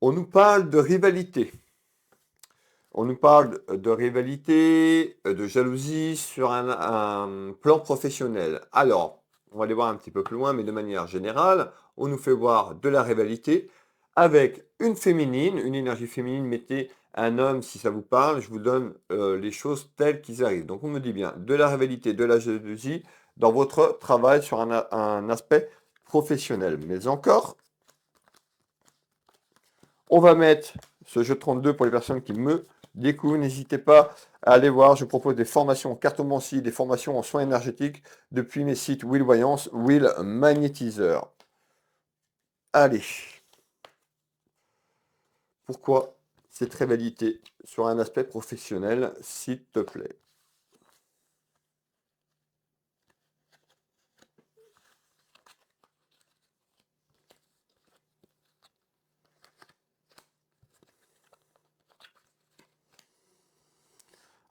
On nous parle de rivalité. On nous parle de rivalité, de jalousie sur un plan professionnel. Alors, on va aller voir un petit peu plus loin, mais de manière générale, on nous fait voir de la rivalité avec une féminine, une énergie féminine. Mettez un homme si ça vous parle, je vous donne les choses telles qu'ils arrivent. Donc on me dit bien de la rivalité, de la jalousie dans votre travail sur un aspect professionnel. Mais encore, on va mettre ce jeu 32 pour les personnes qui me découvrent. N'hésitez pas à aller voir. Je propose des formations en cartomancie, des formations en soins énergétiques depuis mes sites Will Voyance, Will Magnétiseur. Allez. Pourquoi cette rivalité sur un aspect professionnel, s'il te plaît?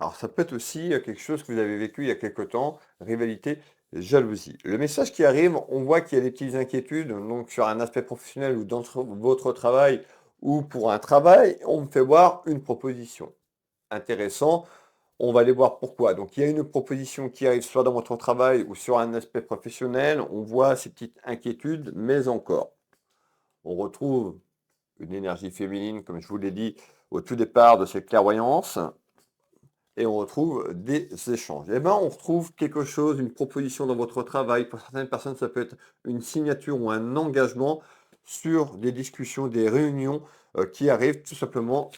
Alors, ça peut être aussi quelque chose que vous avez vécu il y a quelque temps, rivalité, jalousie. Le message qui arrive, on voit qu'il y a des petites inquiétudes, donc sur un aspect professionnel ou dans votre travail ou pour un travail, on me fait voir une proposition. Intéressant, on va aller voir pourquoi. Donc, il y a une proposition qui arrive soit dans votre travail ou sur un aspect professionnel, on voit ces petites inquiétudes, mais encore, on retrouve une énergie féminine, comme je vous l'ai dit au tout départ de cette clairvoyance et on retrouve des échanges. Eh bien, on retrouve quelque chose, une proposition dans votre travail. Pour certaines personnes, ça peut être une signature ou un engagement sur des discussions, des réunions qui arrivent tout simplement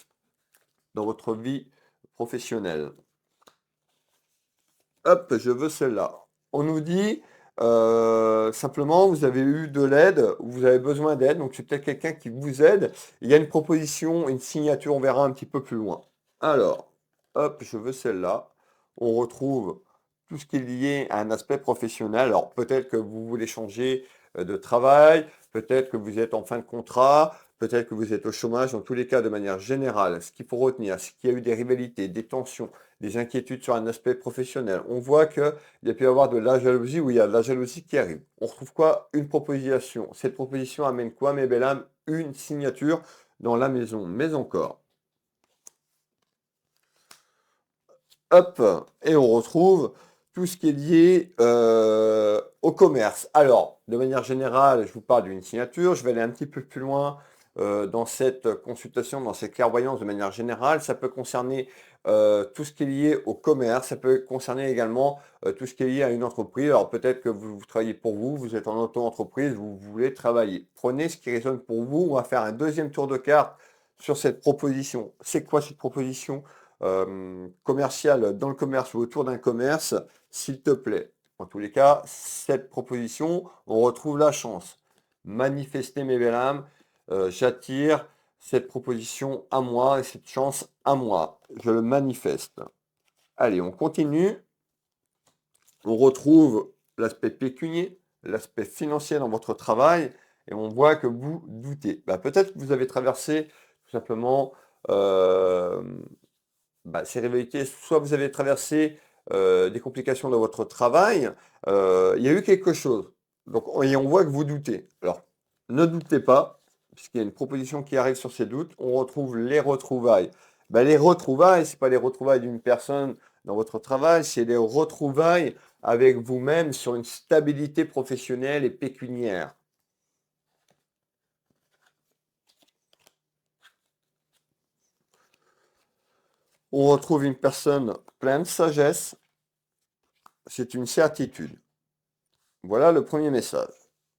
dans votre vie professionnelle. Hop, je veux celle-là. On nous dit simplement, vous avez eu de l'aide, vous avez besoin d'aide, donc c'est peut-être quelqu'un qui vous aide. Il y a une proposition, une signature, on verra un petit peu plus loin. Alors, hop, je veux celle-là. On retrouve tout ce qui est lié à un aspect professionnel. Alors, peut-être que vous voulez changer de travail, peut-être que vous êtes en fin de contrat, peut-être que vous êtes au chômage. Dans tous les cas, de manière générale, ce qu'il faut retenir, c'est qu'il y a eu des rivalités, des tensions, des inquiétudes sur un aspect professionnel. On voit qu'il y a pu y avoir de la jalousie ou il y a de la jalousie qui arrive. On retrouve quoi? Une proposition. Cette proposition amène quoi, mes belles âmes? Une signature dans la maison. Mais encore. Hop, et on retrouve tout ce qui est lié au commerce. Alors, de manière générale, je vous parle d'une signature. Je vais aller un petit peu plus loin dans cette consultation, dans cette clairvoyance de manière générale. Ça peut concerner tout ce qui est lié au commerce. Ça peut concerner également tout ce qui est lié à une entreprise. Alors, peut-être que vous travaillez pour vous, vous êtes en auto-entreprise, vous voulez travailler. Prenez ce qui résonne pour vous. On va faire un deuxième tour de carte sur cette proposition. C'est quoi cette proposition? Commercial dans le commerce ou autour d'un commerce, s'il te plaît. En tous les cas, cette proposition, on retrouve la chance. Manifestez mes belles âmes, j'attire cette proposition à moi et cette chance à moi. Je le manifeste. Allez, on continue. On retrouve l'aspect pécunier, l'aspect financier dans votre travail et on voit que vous doutez. Bah, peut-être que vous avez traversé tout simplement ces rivalités, soit vous avez traversé des complications dans votre travail, il y a eu quelque chose. Donc, et on voit que vous doutez. Alors, ne doutez pas, puisqu'il y a une proposition qui arrive sur ces doutes, on retrouve les retrouvailles. Les retrouvailles, ce n'est pas les retrouvailles d'une personne dans votre travail, c'est les retrouvailles avec vous-même sur une stabilité professionnelle et pécuniaire. On retrouve une personne pleine de sagesse, c'est une certitude. Voilà le premier message.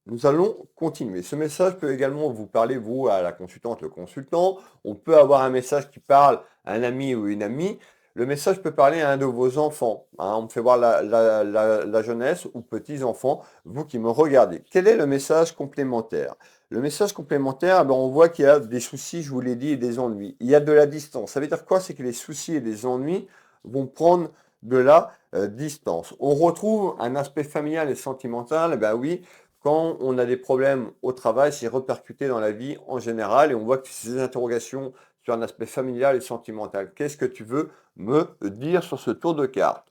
Nous allons continuer. Ce message peut également vous parler, vous, à la consultante, le consultant. On peut avoir un message qui parle à un ami ou une amie. Le message peut parler à un de vos enfants. On me fait voir la jeunesse ou petits-enfants, vous qui me regardez. Quel est le message complémentaire? Le message complémentaire, on voit qu'il y a des soucis, je vous l'ai dit, et des ennuis. Il y a de la distance. Ça veut dire quoi? C'est que les soucis et les ennuis vont prendre de la distance. On retrouve un aspect familial et sentimental, oui, quand on a des problèmes au travail, c'est répercuté dans la vie en général et on voit que ces interrogations sur un aspect familial et sentimental. Qu'est-ce que tu veux me dire sur ce tour de carte?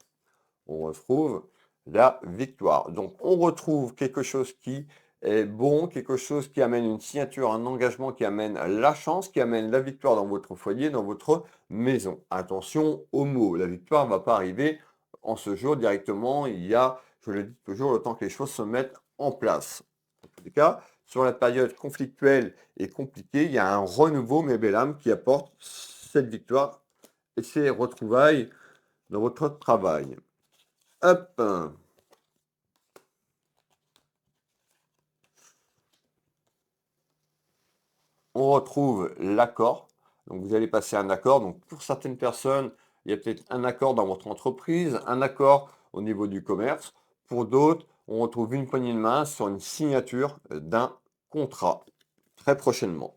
On retrouve la victoire. Donc on retrouve quelque chose qui est bon, quelque chose qui amène une signature, un engagement qui amène la chance, qui amène la victoire dans votre foyer, dans votre maison. Attention aux mots, la victoire ne va pas arriver en ce jour directement, il y a, je le dis toujours, le temps que les choses se mettent en place. En tous les cas, sur la période conflictuelle et compliquée, il y a un renouveau, mes belles âmes, qui apporte cette victoire et ces retrouvailles dans votre travail. Hop. On retrouve l'accord. Donc vous allez passer un accord. Donc pour certaines personnes, il y a peut-être un accord dans votre entreprise, un accord au niveau du commerce. Pour d'autres, on retrouve une poignée de main sur une signature d'un contrat très prochainement.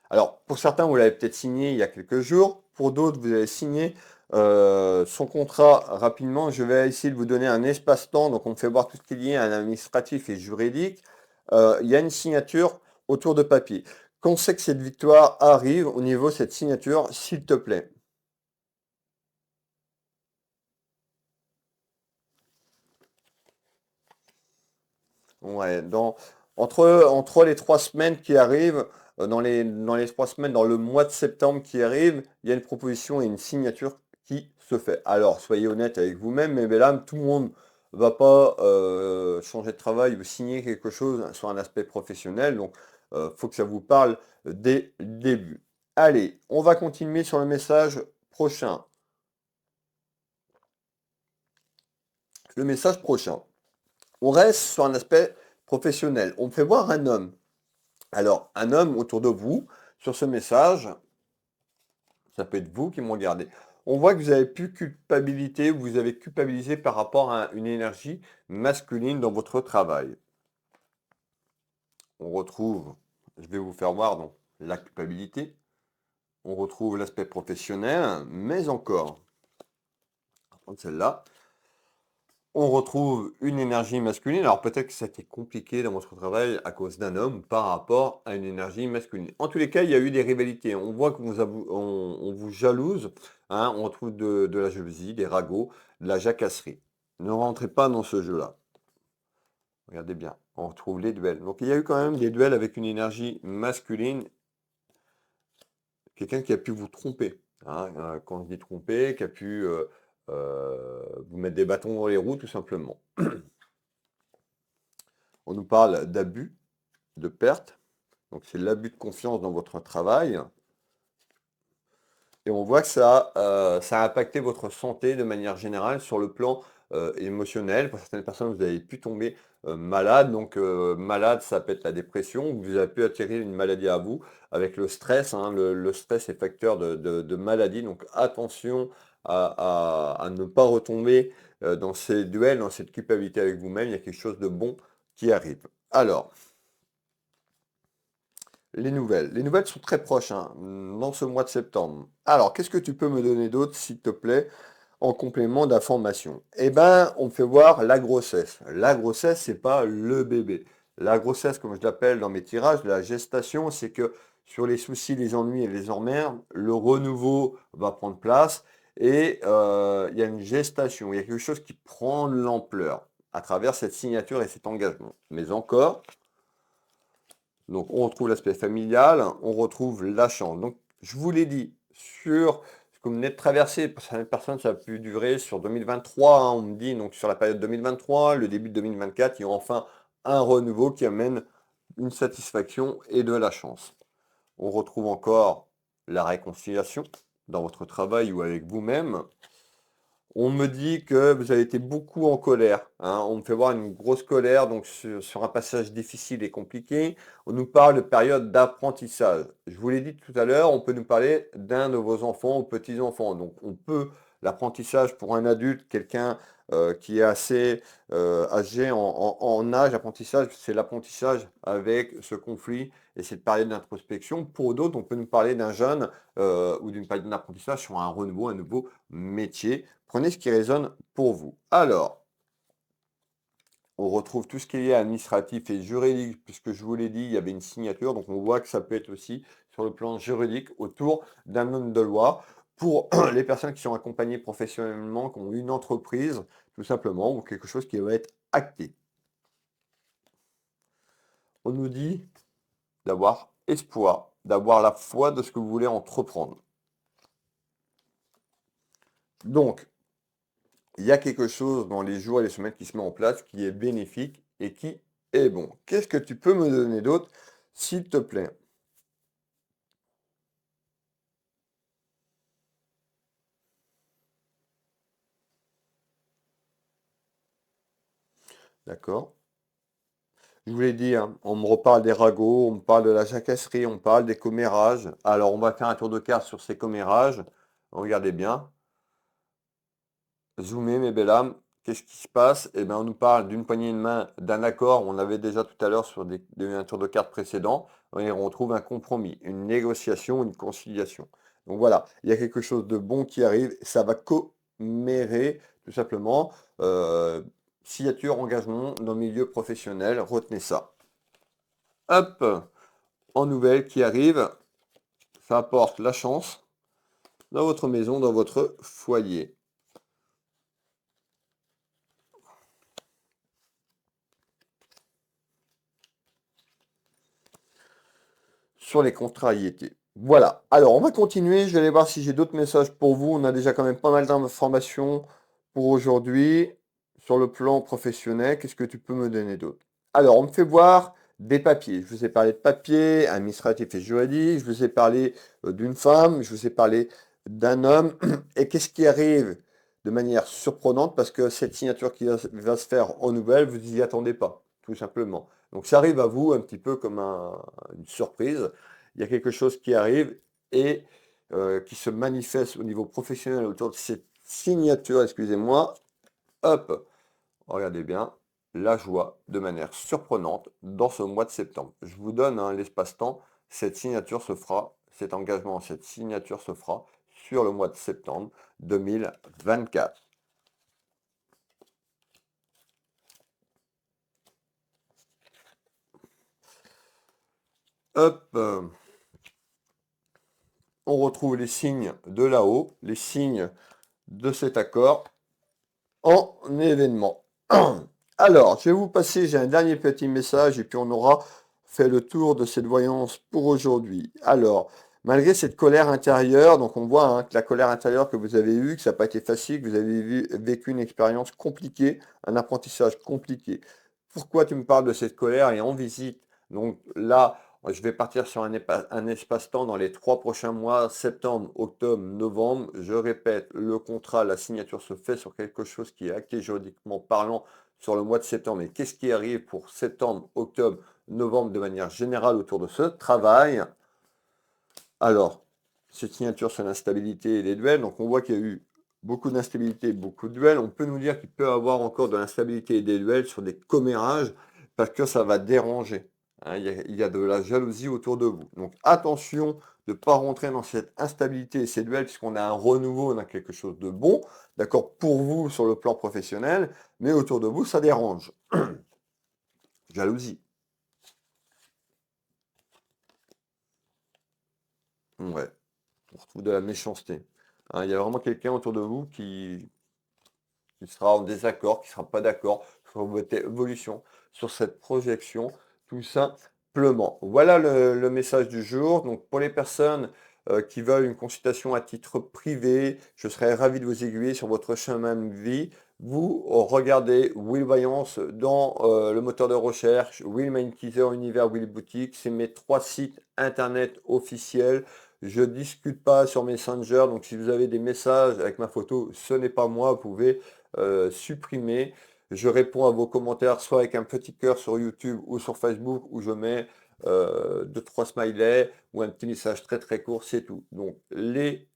Alors, pour certains, vous l'avez peut-être signé il y a quelques jours. Pour d'autres, vous avez signé son contrat rapidement. Je vais essayer de vous donner un espace-temps. Donc, on me fait voir tout ce qui est lié à un administratif et juridique. Il y a une signature autour de papier. Quand c'est que cette victoire arrive au niveau de cette signature, s'il te plaît? Ouais, entre les 3 semaines qui arrivent, dans les 3 semaines, dans le mois de septembre qui arrive, il y a une proposition et une signature qui se fait. Alors, soyez honnête avec vous-même, mais mesdames, tout le monde ne va pas changer de travail ou signer quelque chose sur un aspect professionnel. Donc, il faut que ça vous parle dès le début. Allez, on va continuer sur le message prochain. Le message prochain. On reste sur un aspect professionnel. On me fait voir un homme. Alors, un homme autour de vous, sur ce message, ça peut être vous qui me regardez. On voit que vous avez pu culpabilité, vous avez culpabilisé par rapport à une énergie masculine dans votre travail. On retrouve, je vais vous faire voir donc la culpabilité. On retrouve l'aspect professionnel, mais encore, on va prendre celle-là. On retrouve une énergie masculine. Alors peut-être que ça a été compliqué dans votre travail à cause d'un homme par rapport à une énergie masculine. En tous les cas, il y a eu des rivalités. On voit que on vous jalouse. Hein, on retrouve de la jalousie, des ragots, de la jacasserie. Ne rentrez pas dans ce jeu-là. Regardez bien. On retrouve les duels. Donc il y a eu quand même des duels avec une énergie masculine. Quelqu'un qui a pu vous tromper. Hein, quand je dis tromper, qui a pu vous mettre des bâtons dans les roues tout simplement. On nous parle d'abus, de perte. Donc c'est l'abus de confiance dans votre travail. Et on voit que ça a impacté votre santé de manière générale sur le plan émotionnel. Pour certaines personnes, vous avez pu tomber malade. Donc malade, ça peut être la dépression. Vous avez pu attirer une maladie à vous avec le stress. Hein. Le stress est facteur de maladie. Donc attention à ne pas retomber dans ces duels, dans cette culpabilité avec vous-même. Il y a quelque chose de bon qui arrive. Alors, les nouvelles. Les nouvelles sont très proches, hein, dans ce mois de septembre. Alors, qu'est-ce que tu peux me donner d'autre, s'il te plaît, en complément d'information? Eh ben, on me fait voir la grossesse. La grossesse, c'est pas le bébé. La grossesse, comme je l'appelle dans mes tirages, la gestation, c'est que sur les soucis, les ennuis et les emmerdes, le renouveau va prendre place et il y a une gestation, il y a quelque chose qui prend de l'ampleur à travers cette signature et cet engagement. Mais encore, donc on retrouve l'aspect familial, on retrouve la chance. Donc je vous l'ai dit, sur ce que vous venez de traverser, pour certaines personnes ça a pu durer sur 2023, hein, on me dit, donc sur la période 2023, le début de 2024, il y a enfin un renouveau qui amène une satisfaction et de la chance. On retrouve encore la réconciliation dans votre travail ou avec vous-même. On me dit que vous avez été beaucoup en colère. Hein. On me fait voir une grosse colère, donc sur un passage difficile et compliqué. On nous parle de période d'apprentissage. Je vous l'ai dit tout à l'heure, on peut nous parler d'un de vos enfants ou petits-enfants. Donc on peut, l'apprentissage pour un adulte, quelqu'un qui est assez âgé en âge, apprentissage, c'est l'apprentissage avec ce conflit et cette période d'introspection. Pour d'autres, on peut nous parler d'un jeune ou d'une période d'apprentissage sur un renouveau, un nouveau métier. Prenez ce qui résonne pour vous. Alors, on retrouve tout ce qui est administratif et juridique, puisque je vous l'ai dit, il y avait une signature, donc on voit que ça peut être aussi sur le plan juridique autour d'un homme de loi. pour les personnes qui sont accompagnées professionnellement, qui ont une entreprise, tout simplement, ou quelque chose qui va être acté. On nous dit d'avoir espoir, d'avoir la foi de ce que vous voulez entreprendre. Donc, il y a quelque chose dans les jours et les semaines qui se met en place qui est bénéfique et qui est bon. Qu'est-ce que tu peux me donner d'autre, s'il te plaît? D'accord? Je vous l'ai dit, hein, on me reparle des ragots, on me parle de la jacasserie, on me parle des commérages. Alors, on va faire un tour de carte sur ces commérages. Regardez bien. Zoomez, mes belles âmes. Qu'est-ce qui se passe? Eh bien, on nous parle d'une poignée de main, d'un accord. On l'avait déjà tout à l'heure sur un tour de carte précédent. Et on retrouve un compromis, une négociation, une conciliation. Donc voilà, il y a quelque chose de bon qui arrive. Ça va commérer, tout simplement. Euh, Signature, engagement dans le milieu professionnel. Retenez ça. Hop, en nouvelle qui arrive. Ça apporte la chance dans votre maison, dans votre foyer. Sur les contrariétés. Voilà. Alors, on va continuer. Je vais aller voir si j'ai d'autres messages pour vous. On a déjà quand même pas mal d'informations pour aujourd'hui sur le plan professionnel. Qu'est-ce que tu peux me donner d'autre? Alors, on me fait voir des papiers. Je vous ai parlé de papiers administratifs et juridiques. Je vous ai parlé d'une femme. Je vous ai parlé d'un homme. Et qu'est-ce qui arrive de manière surprenante? Parce que cette signature qui va se faire en nouvelle, vous n'y attendez pas, tout simplement. Donc, ça arrive à vous un petit peu comme une surprise. Il y a quelque chose qui arrive et qui se manifeste au niveau professionnel autour de cette signature, excusez-moi. Hop, regardez bien, la joie de manière surprenante dans ce mois de septembre. Je vous donne l'espace-temps, cette signature se fera, cet engagement, cette signature se fera sur le mois de septembre 2024. Hop, on retrouve les signes de là-haut, les signes de cet accord en événement. Alors, je vais vous passer, j'ai un dernier petit message et puis on aura fait le tour de cette voyance pour aujourd'hui. Alors, malgré cette colère intérieure, donc on voit que la colère intérieure que vous avez eue, que ça n'a pas été facile, que vous avez vécu une expérience compliquée, un apprentissage compliqué. Pourquoi tu me parles de cette colère et en visite? Donc là, je vais partir sur un espace-temps dans les 3 prochains mois, septembre, octobre, novembre. Je répète, le contrat, la signature se fait sur quelque chose qui est acté juridiquement parlant sur le mois de septembre. Et qu'est-ce qui arrive pour septembre, octobre, novembre de manière générale autour de ce travail? Alors, cette signature sur l'instabilité et les duels. Donc on voit qu'il y a eu beaucoup d'instabilité, beaucoup de duels. On peut nous dire qu'il peut y avoir encore de l'instabilité et des duels sur des commérages parce que ça va déranger. Il y a de la jalousie autour de vous. Donc attention de ne pas rentrer dans cette instabilité et ces duels puisqu'on a un renouveau, on a quelque chose de bon, d'accord, pour vous sur le plan professionnel, mais autour de vous, ça dérange. Jalousie. Ouais, on retrouve de la méchanceté. Il y a vraiment quelqu'un autour de vous qui sera en désaccord, qui ne sera pas d'accord sur votre évolution, sur cette projection, tout simplement. Voilà le message du jour. Donc pour les personnes qui veulent une consultation à titre privé, je serais ravi de vous aiguiller sur votre chemin de vie. Vous regardez Will Voyance dans le moteur de recherche, Will Mindkeezer, Univers Will Boutique. C'est mes 3 sites internet officiels. Je ne discute pas sur Messenger, donc si vous avez des messages avec ma photo, ce n'est pas moi. Vous pouvez supprimer. Je réponds à vos commentaires soit avec un petit cœur sur YouTube ou sur Facebook où je mets 2-3 smileys ou un petit message très très court, c'est tout. Donc les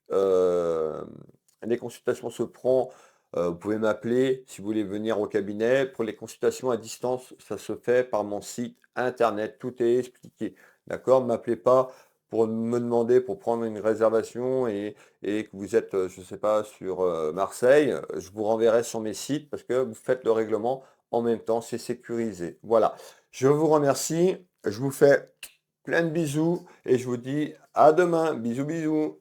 consultations se prend. Vous pouvez m'appeler si vous voulez venir au cabinet. Pour les consultations à distance, ça se fait par mon site internet. Tout est expliqué. D'accord? Ne m'appelez pas pour me demander, pour prendre une réservation et que vous êtes, je ne sais pas, sur Marseille. Je vous renverrai sur mes sites parce que vous faites le règlement en même temps. C'est sécurisé. Voilà. Je vous remercie. Je vous fais plein de bisous et je vous dis à demain. Bisous, bisous.